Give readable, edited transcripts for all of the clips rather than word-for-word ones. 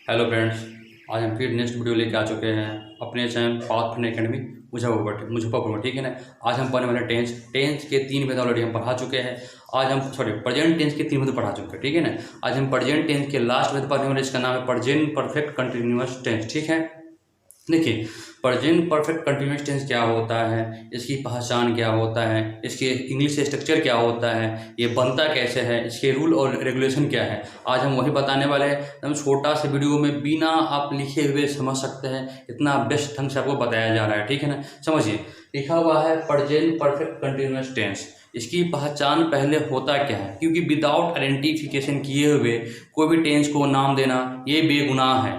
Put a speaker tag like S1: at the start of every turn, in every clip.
S1: Hello friends, आज हम फिर नेक्स्ट वीडियो लेके आ चुके हैं अपने channel Path Fun Academy Muzaffarpur में। ठीक है ना। आज हम पढ़ने वाले टेंस के 3 मेथड ऑलरेडी हम पढ़ा चुके हैं। आज हम प्रेजेंट टेंस के 3 मेथड पढ़ा चुके हैं। ठीक है ना। आज हम प्रेजेंट टेंस के लास्ट मेथड पढ़ने वाले, इसका नाम है प्रेजेंट परफेक्ट कंटिन्यूअस टेंस। ठीक है। देखिए, प्रेजेंट परफेक्ट कंटिन्यूअस टेंस क्या होता है, इसकी पहचान क्या होता है, इसके इंग्लिश स्ट्रक्चर क्या होता है, ये बनता कैसे है, इसके रूल और रेगुलेशन क्या है, आज हम वही बताने वाले हैं। हम छोटा सा वीडियो में बिना आप लिखे हुए समझ सकते हैं, इतना बेस्ट ढंग से आपको बताया जा रहा है। ठीक है ना। समझिए, लिखा हुआ है प्रेजेंट परफेक्ट कंटिन्यूअस टेंस। इसकी पहचान पहले होता क्या है, क्योंकि विदाउट आइडेंटिफिकेशन किए हुए कोई भी टेंस को नाम देना ये बेगुनाह है।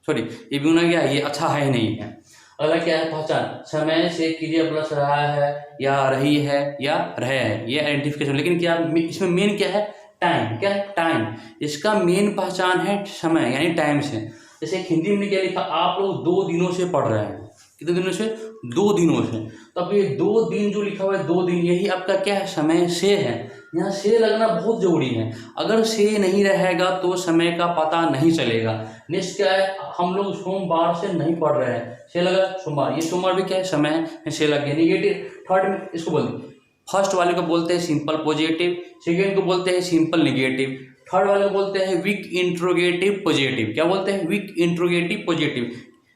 S1: सॉरी, ये भी क्या है, ये अच्छा है ही नहीं है। अगला क्या है, पहचान। समय से क्रिया प्लस रहा है या रही है या रहे हैं, ये आइडेंटिफिकेशन। लेकिन क्या इसमें मेन क्या है, टाइम। क्या है, टाइम। इसका मेन पहचान है समय, यानी टाइम से। जैसे हिंदी में क्या लिखा, आप लोग 2 दिनों से पढ़ रहे हैं। कितने दिनों से, 2 दिनों से। तो अब ये 2 दिन जो लिखा हुआ है, 2 दिन, यही आपका क्या है, समय से है। यहाँ से लगना बहुत जरूरी है। अगर से नहीं रहेगा तो समय का पता नहीं चलेगा। नेक्स्ट क्या है, हम लोग सोमवार से नहीं पढ़ रहे हैं, से लगा सोमवार, ये सोमवार भी क्या है, समय है, से लग गया। निगेटिव थर्ड में इसको बोलते, फर्स्ट वाले को बोलते हैं सिंपल पॉजिटिव, सेकेंड को बोलते हैं सिंपल निगेटिव, थर्ड वाले को बोलते हैं वीक इंट्रोगेटिव पॉजिटिव। क्या बोलते हैं, weak interrogative positive.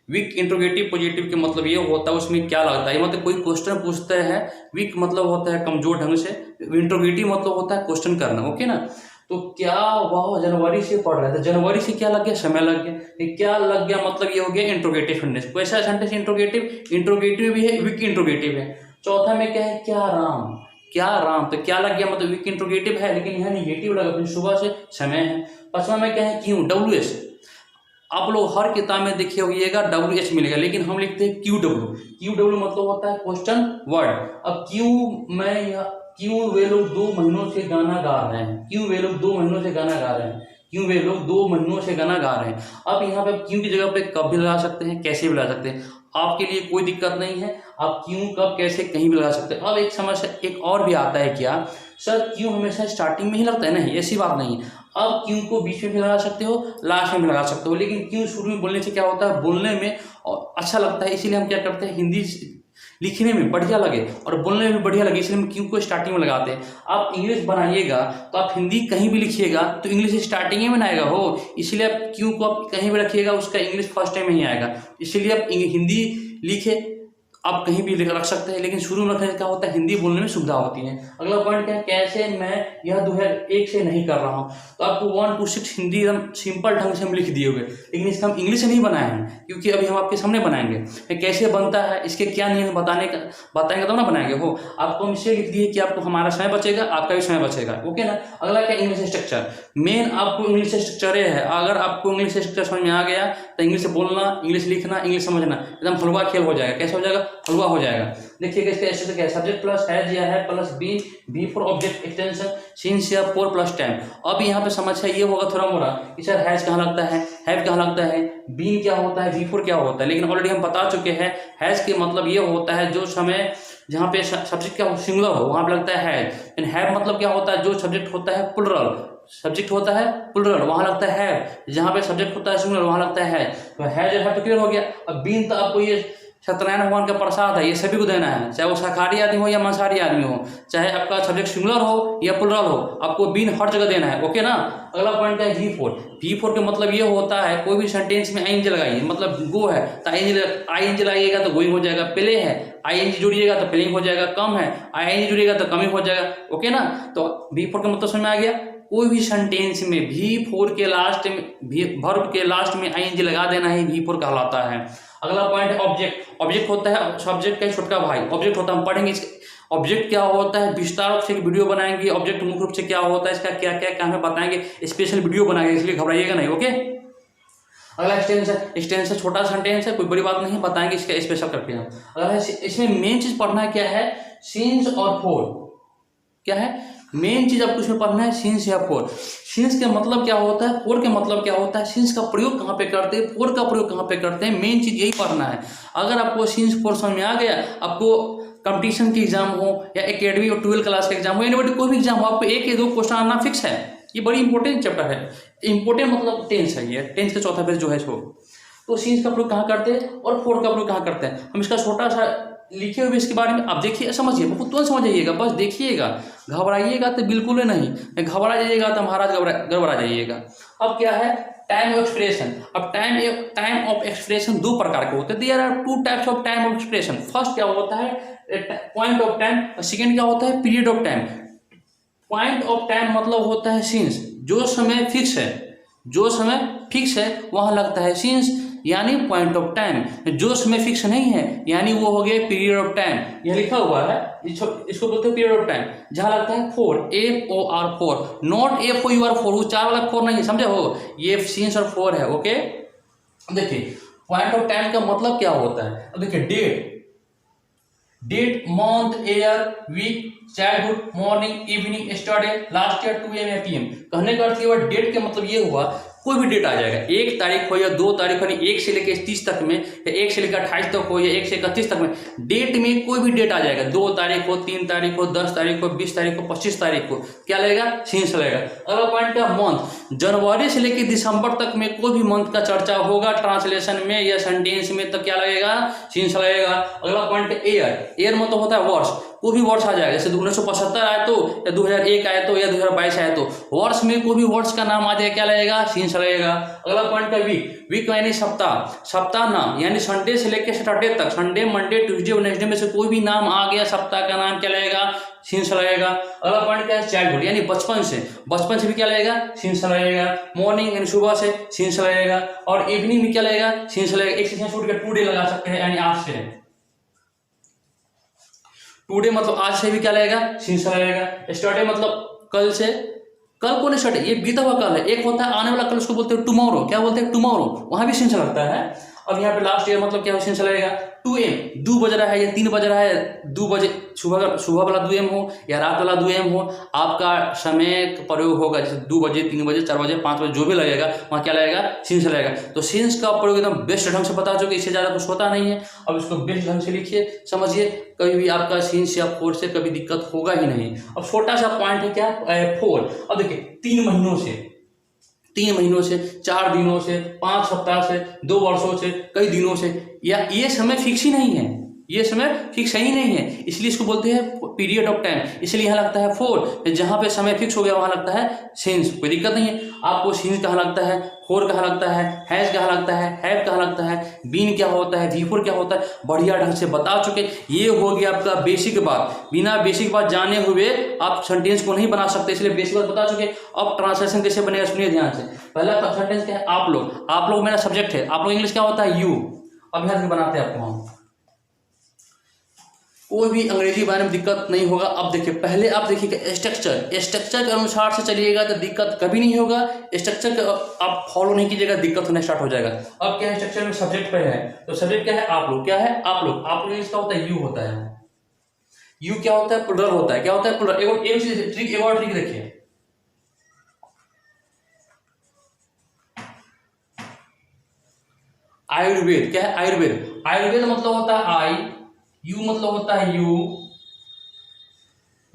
S1: Weak interrogative positive के मतलब ये होता है, उसमें क्या लगता है, मतलब कोई क्वेश्चन पूछते हैं। वीक मतलब होता है कमजोर ढंग से, इंट्रोगेटिव मतलब होता है क्वेश्चन करना। ओके ना। तो क्या वह जनवरी से पढ़ रहे थे, जनवरी से क्या लग गया, समय लग गया। ये क्या लग गया, मतलब ये हो गया इंट्रोगेटिव सेंटेंस। कैसा सेंटेंस, इंट्रोगेटिव भी है, वीक इंट्रोगेटिव है। चौथा में क्या है, क्या राम, क्या राम, तो क्या लग गया, मतलब वीक इंट्रोगेटिव है लेकिन यहाँ निगेटिव लगा, फिर सुबह से समय है। पांचवा में क्या है, क्यों, WS। आप लोग हर किताब में देखिए होइएगा WH मिलेगा, लेकिन हम लिखते हैं QW मतलब होता है क्वेश्चन वर्ड। अब क्यों वे लोग 2 महीनों से गाना गा रहे हैं, क्यों वे लोग 2 महीनों से गाना गा रहे हैं, क्यों वे लोग 2 महीनों से गाना गा रहे हैं। अब यहाँ पे क्यों की जगह पे कब भी लगा सकते हैं, कैसे भी लगा सकते हैं, आपके लिए कोई दिक्कत नहीं है। आप क्यों, कब, कैसे कहीं भी लगा सकते हैं। अब एक समस्या एक और भी आता है, क्या सर क्यों हमेशा स्टार्टिंग में ही लगता है, नहीं ऐसी बात नहीं है। अब क्यों को बीच में भी लगा सकते हो, लास्ट में भी लगा सकते हो, लेकिन क्यों शुरू में बोलने से क्या होता है, बोलने में अच्छा लगता है, इसीलिए हम क्या करते हैं, हिंदी लिखने में बढ़िया लगे और बोलने में भी बढ़िया लगे, इसलिए हम क्यों को स्टार्टिंग में लगाते हैं। आप इंग्लिश बनाइएगा तो आप हिंदी कहीं भी लिखिएगा तो इंग्लिश स्टार्टिंग में आएगा हो, इसलिए आप क्यों को आप कहीं भी रखिएगा उसका इंग्लिश फर्स्ट टाइम में ही आएगा। इसलिए आप हिंदी लिखे आप कहीं भी रख सकते हैं, लेकिन शुरू में रखने से क्या होता है, हिंदी बोलने में सुविधा होती है। अगला पॉइंट क्या है, कैसे मैं यह 2001 से नहीं कर रहा हूँ। तो आपको 1 to 6 हिंदी एकदम सिंपल ढंग से हम लिख दिए हुए, लेकिन इसका हम इंग्लिश नहीं बनाए हैं, क्योंकि अभी हम आपके सामने बनाएंगे। कैसे बनता है, इसके क्या नियम बताएंगे तब ना बनाएंगे हो। आपको हम इससे लिख दिए कि आपको हमारा समय बचेगा, आपका भी समय बचेगा। ओके ना। अगला क्या, इंग्लिश स्ट्रक्चर। मेन आपको इंग्लिश स्ट्रक्चर है। अगर आपको इंग्लिश स्ट्रक्चर समझ में आ गया तो इंग्लिश बोलना, इंग्लिश लिखना, इंग्लिश समझना एकदम हलवा खेल हो जाएगा। कैसे हो जाएगा, हलवा हो जाएगा। देखिएगा इसका स्ट्रक्चर क्या है, सब्जेक्ट प्लस हैज या है plus be for object extension since या फॉर प्लस टाइम। अब यहाँ पे समस्या ये होगा थोड़ा मोड़ा कि सर हैज कहाँ लगता है, हैव कहाँ लगता है, बीन क्या होता है, बी फॉर क्या होता है। लेकिन ऑलरेडी हम बता चुके हैं, हैज के मतलब ये होता है जो समय जहाँ पे सब्जेक्ट क्या हो, सिंगुलर हो, वहाँ पे लगता है हैज। हैव मतलब क्या होता है, जो सब्जेक्ट होता है प्लुरल, सब्जेक्ट होता है प्लुरल, वहां लगता है हैव। जहां पे सब्जेक्ट होता है सिंगुलर, वहां लगता है तो हैज और हैव तो क्लियर हो गया। अब बीन तो आपको ये सत्यनारायण भगवान का प्रसाद है, ये सभी को देना है, चाहे वो शाकाहारी आदमी हो या मांसाहारी आदमी हो, चाहे आपका सब्जेक्ट सिंगुलर हो या प्लुरल हो, आपको बीन हर जगह देना है। ओके ना। अगला पॉइंट है V4 का मतलब ये होता है कोई भी सेंटेंस में आईएनजी लगाइए, मतलब गो है तो आईएनजी लगाइएगा तो गोइंग हो जाएगा, प्ले है आईएनजी जुड़िएगा तो प्लेइंग हो जाएगा, कम है आईएनजी जुड़िएगा तो कमिंग हो जाएगा। ओके ना। तो V4 का मतलब समझ में आ गया। कोई भी सेंटेंस में V4 के लास्ट में, वर्ब के लास्ट में आईएनजी लगा देना ही V4 कहलाता है। अगला पॉइंट है ऑब्जेक्ट होता है सब्जेक्ट का छोटका भाई, ऑब्जेक्ट होता है, हम पढ़ेंगे ऑब्जेक्ट क्या होता है, विस्तार से वीडियो बनाएंगे। ऑब्जेक्ट मुख्य रूप से क्या होता है, इसका क्या क्या काम है बताएंगे, स्पेशल वीडियो बनाएंगे, इसलिए घबराइएगा नहीं। ओके। अगला एक्सटेंशन छोटा सेंटेंस है, कोई बड़ी बात नहीं, बताएंगे इसका स्पेशल करके हम। अगला इसमें मेन चीज पढ़ना क्या है, सिंस और फोर। क्या है मेन चीज आपको इसमें पढ़ना है, सिंस या फोर। सिंस का मतलब क्या होता है, फोर के मतलब क्या होता है, सिंस का प्रयोग कहाँ पे करते हैं, फोर का प्रयोग कहाँ पे करते हैं, मेन चीज यही पढ़ना है। अगर आपको सिंस फोर समझ में आ गया, आपको कंपटीशन की एग्जाम हो या एकेडमी और 12th क्लास का एग्जाम हो, या कोई भी एग्जाम हो, आपको 1 या 2 क्वेश्चन आना फिक्स है। ये बड़ी इंपॉर्टेंट चैप्टर है। इंपॉर्टेंट मतलब टेंस है ये, टेंस का चौथा फेज जो है इसको। तो सीन्स का प्रयोग कहाँ करते हैं और फोर का प्रयोग कहाँ करते हैं, हम इसका छोटा सा लिखे हुए इसके बारे में आप देखिए, समझिए, बहुत तुरंत समझ जाइएगा, बस देखिएगा, घबराइएगा तो बिल्कुल ही नहीं, घबरा जाइएगा तो महाराज गड़बड़ा जाइएगा। अब क्या है टाइम ऑफ एक्सप्रेशन। अब टाइम ऑफ एक्सप्रेशन दो प्रकार के होते हैं, there are two types of time of expression. First क्या होता है पॉइंट ऑफ टाइम, और सेकेंड क्या होता है period of time. Point of time मतलब होता है सीन्स, जो समय फिक्स है, जो समय फिक्स है वहां लगता है सीन्स, यानी पॉइंट ऑफ टाइम। जो समय फिक्स नहीं है यानी वो हो गया पीरियड ऑफ टाइम, यह लिखा हुआ है, इसको बोलते हैं पीरियड ऑफ टाइम। जहां लगता है four, FOR, four, not FOUR4, वो चार वाला फोर नहीं है, समझे हो, ये सीन्स और फोर है। ओके, देखिए पॉइंट ऑफ टाइम का मतलब क्या होता है। अब देखिए date, month, year, week, childhood, morning, evening, yesterday, last year, 2 AM या PM। कहने का अर्थ ये हुआ, डेट के मतलब ये हुआ कोई भी डेट आ जाएगा, 1 तारीख हो या 2 तारीख हो, 1 से लेकर 30 तक में, या 1 से लेकर 28 तक हो, या 1 से 31 तक में, डेट में कोई भी डेट आ जाएगा, 2 तारीख हो, 3 तारीख हो, 10 तारीख हो, 20 तारीख हो, 25 तारीख को, क्या लगेगा सीन्स लगेगा। अगला पॉइंट क्या मंथ, जनवरी से लेकर दिसंबर तक में कोई भी मंथ का चर्चा होगा ट्रांसलेशन में या सेंटेंस में, तो क्या लगेगा सीन्स लगेगा। अगला पॉइंट ईयर, ईयर मतलब होता है वर्ष, कोई भी वर्ष आ जाएगा, जैसे 1975 आए तो, या 2001 आए तो, या 2022 आए तो, वर्ष में कोई भी वर्ष का नाम आ जाए क्या लगेगा सीन्स लगेगा। अगला पॉइंट है वीक, वीक यानी सप्ताह, सप्ताह नाम यानी संडे से लेकर सैटरडे तक, संडे, मंडे, ट्यूसडे, वेडनेसडे में से कोई भी नाम आ गया सप्ताह का नाम क्या लगेगा सीन्स लगेगा। अगला पॉइंट क्या है चाइल्डहुड यानी बचपन से, बचपन से भी क्या लगेगा सीन्स लगेगा। मॉर्निंग यानी सुबह से सीन्स लगेगा, और इवनिंग में क्या लगेगा सीन्स लगेगा। एक से छूट के टुडे लगा सकते हैं, यानी आज से, टुडे मतलब आज से भी क्या लगेगा सीन्स लगेगा। स्टरडे मतलब कल से, कल को नहीं स्टरडे, ये बीता हुआ कल है, एक होता है आने वाला कल, उसको बोलते हैं टुमारो, क्या बोलते हैं टुमारो, वहां भी सीन्स लगता है। अब यहाँ पे लास्ट ईयर मतलब क्या सीन्स लगेगा 2 AM, 2 बज रहा है या 3 बज रहा है, 2 बजे सुबह वाला 2 AM हो या रात वाला 2 AM हो, आपका समय प्रयोग होगा, जैसे 2 बजे, 3 बजे, 4 बजे, 5 बजे, जो भी लगेगा वहाँ क्या लगेगा सीन्स लगेगा। तो सीन्स का प्रयोग एकदम बेस्ट ढंग से बता चुके, इससे ज़्यादा कुछ होता नहीं है। अब इसको बेस्ट ढंग से लिखिए, समझिए, कभी भी आपका सीन्स या फोर से कभी दिक्कत होगा ही नहीं। अब छोटा सा पॉइंट है क्या फोर। अब देखिए 3 महीनों से, 3 महीनों से, 4 दिनों से, 5 सप्ताह से, 2 वर्षों से, कई दिनों से, या ये समय फिक्स ही नहीं है, ये समय फिक्स ही नहीं है, इसलिए इसको बोलते हैं पीरियड ऑफ टाइम। इसलिए यहाँ लगता है फोर, जहाँ पे समय फिक्स हो गया वहाँ लगता है सीन्स, कोई दिक्कत नहीं है। आपको सीन्स कहाँ लगता है, फोर कहाँ लगता है, हैज कहाँ लगता है, हैव कहाँ लगता है, बीन क्या होता है, बिफोर क्या होता है, बढ़िया ढंग से बता चुके। ये हो गया आपका बेसिक बात। बिना बेसिक बात जाने हुए आप सेंटेंस को नहीं बना सकते, इसलिए बेसिक बात बता चुके। अब ट्रांसलेशन कैसे बनेगा सुनिए ध्यान से। पहला सेंटेंस क्या है आप लोग, आप लोग मेरा सब्जेक्ट है, आप लोग इंग्लिश क्या होता है यू। अब यहाँ से बनाते हैं आपको हम, कोई भी अंग्रेजी बारे में दिक्कत नहीं होगा। अब देखिए पहले आप देखिएगा स्ट्रक्चर, स्ट्रक्चर के अनुसार से चलिएगा तो दिक्कत कभी नहीं होगा। स्ट्रक्चर का आप फॉलो नहीं कीजिएगा दिक्कत होना स्टार्ट हो जाएगा। अब क्या है स्ट्रक्चर में सब्जेक्ट पे है, तो सब्जेक्ट क्या है आप लोग, क्या है आप लोग, आप लोग इसका होता है यू होता है, यू क्या होता है प्लुरल होता है, क्या होता है प्लुरल। एक और ट्रिक देखिए, आयुर्वेद क्या है आयुर्वेद, आयुर्वेद मतलब होता है आई, यू मतलब होता है यू,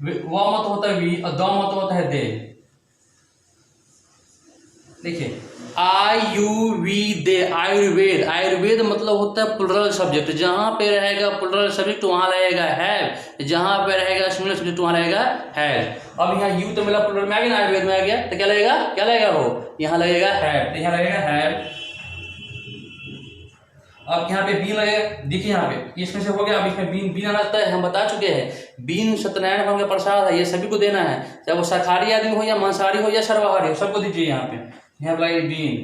S1: व मतलब होता है वी, और द मतलब होता है दे। देखिए आई यू वी दे, आयुर्वेद, आयुर्वेद मतलब होता है प्लुरल सब्जेक्ट। जहां पे रहेगा प्लुरल सब्जेक्ट वहां रहेगा हैव, जहां पे रहेगा सिंगुलर सब्जेक्ट वहां रहेगा हैव। अब यहाँ यू तो मेरा प्लुरल में आ गया ना, आयुर्वेद में आ गया, तो क्या लगेगा, क्या लगेगा वो यहाँ लगेगा हैव, तो यहाँ लगेगा हैव। अब यहाँ पे बीन लगेगा, देखिए यहाँ पे इसमें से हो गया। अब इसमें बीन, बीन आना लगता है, हम बता चुके हैं बीन सत्यनारायण भगवान का प्रसाद है, ये सभी को देना है, चाहे वो शाकाहारी आदमी हो या मांसाहारी हो या सर्वाहारी हो, सबको दीजिए यहाँ पे। यहाँ पे लगे बीन।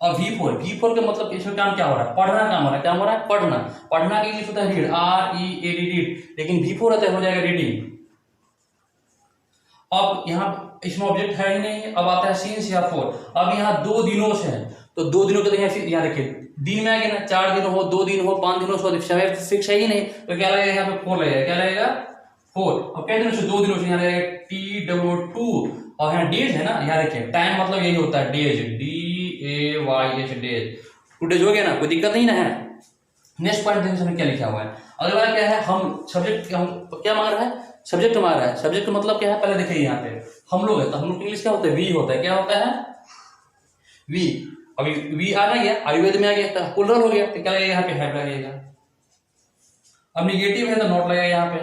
S1: और V4, V4 का मतलब इसमें काम क्या हो रहा है, पढ़ना काम हो रहा है, क्या हो रहा है पढ़ना, पढ़ना के इंग्लिश होता है रीड, READ रीड, लेकिन V4 रहता है हो जाएगा रीडिंग। अब यहाँ इसमें ऑब्जेक्ट है ही नहीं, अब आता है सीन्स या फोर। अब यहाँ 2 दिनों से है, तो 2 दिनों के तो यहाँ देखिए दिन में आ गया ना, 4 दिन हो, 2 दिन हो, 5 दिन हो, समय फिक्स है ही नहीं, तो क्या लगेगा यहाँ पे 4 लगेगा, क्या लगेगा 4। अब कई दिनों से 2 दिनों से यहाँ लगेगा TW2, और यहाँ डेज है ना, यहाँ देखिए टाइम मतलब यही होता है डेज, DAYH डेज, 2 डेज हो गया ना, कोई दिक्कत नहीं ना है। नेक्स्ट पॉइंट देखिए क्या लिखा हुआ है। अगला क्या है, हम सब्जेक्ट हम क्या मांग रहा है, सब्जेक्ट मांग रहा है। सब्जेक्ट मतलब क्या है, पहले देखिए यहाँ पे हम लोग है, तो हम लोग इंग्लिश क्या होता है वी होता है, क्या होता है वी, अभी वी आ ना गया, आयुर्वेद में आ गया, तो प्लूरल हो गया, तो क्या लगेगा यहाँ पे, हैव लगेगा। अब निगेटिव है तो नॉट लगेगा यहाँ पे।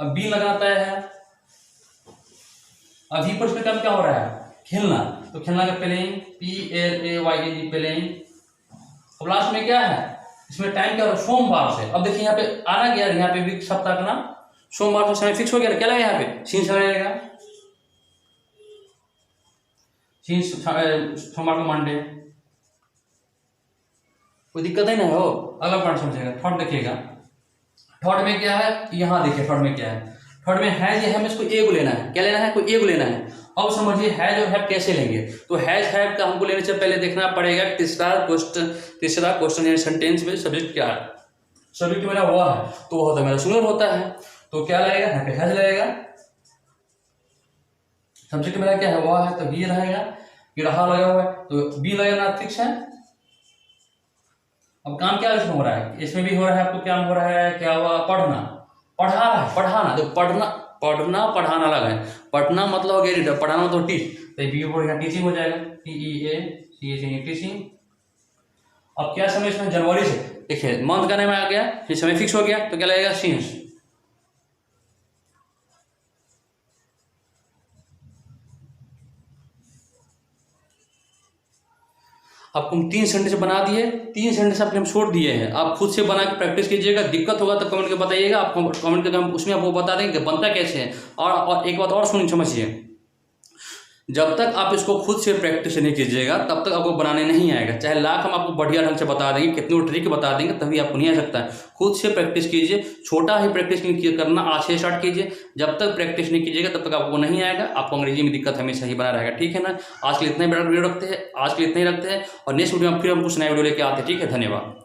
S1: अब बी लगाता है, अभी पर उसमें कब क्या हो रहा है, खेलना, तो खेलना का प्लेइंग, PLAYING प्लेइंग। अब लास्ट में क्या है, इसमें टाइम क्या हो रहा है, सोमवार से। अब देखिए यहाँ पे आना गया, यहाँ पे वीक सप्ताह का नाम, सोमवार से समय फिक्स हो गया, क्या लगेगा यहाँ पे, सीन से लगेगा, सीन सोमवार को मंडे, कोई दिक्कत ही नहीं हो। अगला पॉइंट समझिएगा, थर्ड देखिएगा, थर्ड में क्या है, यहाँ देखिए थर्ड में क्या है, थर्ड में हैज या हमें इसको ए को लेना है, क्या लेना है, कोई ए को लेना है। अब समझिए हैज और हैव कैसे लेंगे, तो हैज हैव का हमको लेने से पहले देखना पड़ेगा तीसरा क्वेश्चन या सेंटेंस में सब्जेक्ट क्या है। सब्जेक्ट मेरा हुआ है तो वो होता है मेरा सिंगुलर होता है, तो क्या लगेगा, यहाँ पे हैज लगेगा। सब्जेक्ट मेरा क्या है, हुआ है, तो ये रहेगा, ये रहा लगा हुआ है, तो बी लगेगा, फिक्स है। अब काम क्या इसमें हो रहा है, इसमें भी हो रहा है, आपको क्या हो रहा है, क्या हुआ, पढ़ना, पढ़ा रहा है, पढ़ाना, तो पढ़ना पढ़ाना अलग है, पढ़ना मतलब हो गया रीडर, पढ़ाना तो टीच, तो बी बोर्ड यहाँ टीचिंग हो जाएगा, TEACHING टीचिंग। अब क्या समय इसमें, जनवरी से, देखिए मंथ का नाम आ गया, फिर समय फिक्स हो गया, तो क्या लगेगा, सिंस। आपको हम 3 सेंटेंस बना दिए, 3 सेंटेंस आपने हम छोड़ दिए हैं, आप खुद से बना के प्रैक्टिस कीजिएगा। दिक्कत होगा तो कमेंट करके बताइएगा, आप कमेंट करके हम उसमें आपको बता देंगे कि बनता कैसे है। और एक बात और सुनिए, समझिए, जब तक आप इसको खुद से प्रैक्टिस नहीं कीजिएगा तब तक आपको बनाने नहीं आएगा। चाहे लाख हम आपको बढ़िया ढंग से बता देंगे, कितनी ट्रिक बता देंगे, तभी आपको नहीं आ सकता है। खुद से प्रैक्टिस कीजिए, छोटा ही प्रैक्टिस करना आज से स्टार्ट कीजिए। जब तक प्रैक्टिस नहीं कीजिएगा तब तक आपको नहीं आएगा, आपको अंग्रेजी में दिक्कत हमेशा ही बना रहेगा। ठीक है ना, आज के लिए इतना ही बड़ा वीडियो रखते हैं, आज के लिए इतना ही रखते हैं, और नेक्स्ट वीडियो में फिर हम कुछ नया वीडियो लेके आते हैं। ठीक है, धन्यवाद।